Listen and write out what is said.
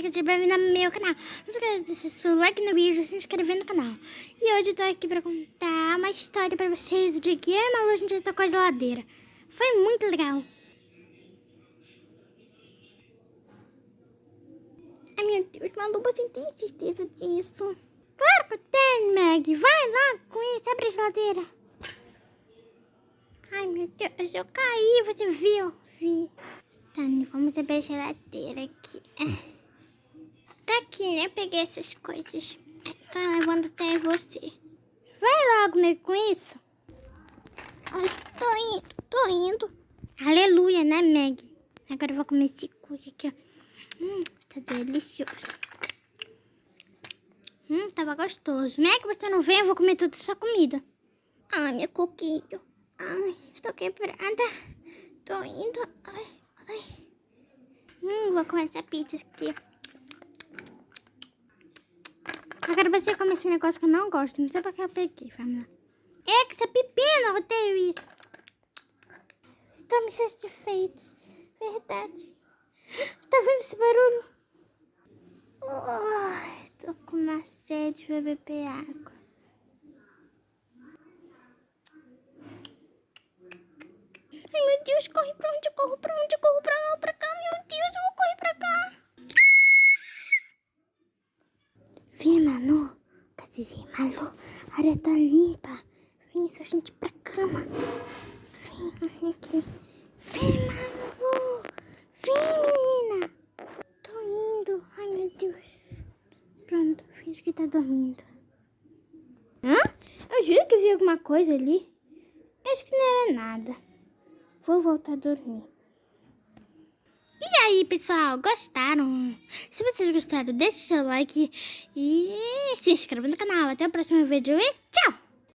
que seja bem-vindo ao meu canal. Não se esqueça de deixar o like no vídeo e se inscrever no canal. E hoje eu tô aqui pra contar uma história pra vocês de que eu e a Malu a gente tocou a geladeira. Foi muito legal. Ai meu Deus, Malu, você tem certeza disso? Claro que eu tenho, Meg. Vai lá com isso, abre a geladeira. Ai meu Deus, eu caí, você viu? Vi. Tá, vamos abrir a geladeira aqui. Tá aqui, né? Peguei essas coisas. Tô levando até você. Vai logo, Meg, com isso. Ai, tô indo. Aleluia, né, Meg? Agora eu vou comer esse cookie aqui, ó. Tá delicioso. Tava gostoso. Meg, você não vem? Eu vou comer toda a sua comida. Ai, meu coquinho. Ai, tô quebrada. Tô indo. Ai. Vou comer essa pizza aqui. Agora você come esse negócio que eu não gosto. Não sei pra que eu peguei, família. É que essa pepino, eu odeio isso. Estamos satisfeitos. Verdade. Tá vendo esse barulho? Tô com uma sede, vou beber água. Ai, meu Deus, corre pra onde? Corro pra onde? Corro pra lá ou pra cá? Meu Deus, eu vou correr pra cá. Vem, Manu. Quer dizer, Malu, a área tá limpa. Vem, só a gente pra cama. Vem aqui. Vem, Manu. Vem, menina. Tô indo. Ai, meu Deus. Pronto, finge que tá dormindo. Hã? Eu juro que vi alguma coisa ali. Acho que não era nada. Vou voltar a dormir. E aí, pessoal, gostaram? Se vocês gostaram, deixe seu like e se inscreva no canal. Até o próximo vídeo e tchau!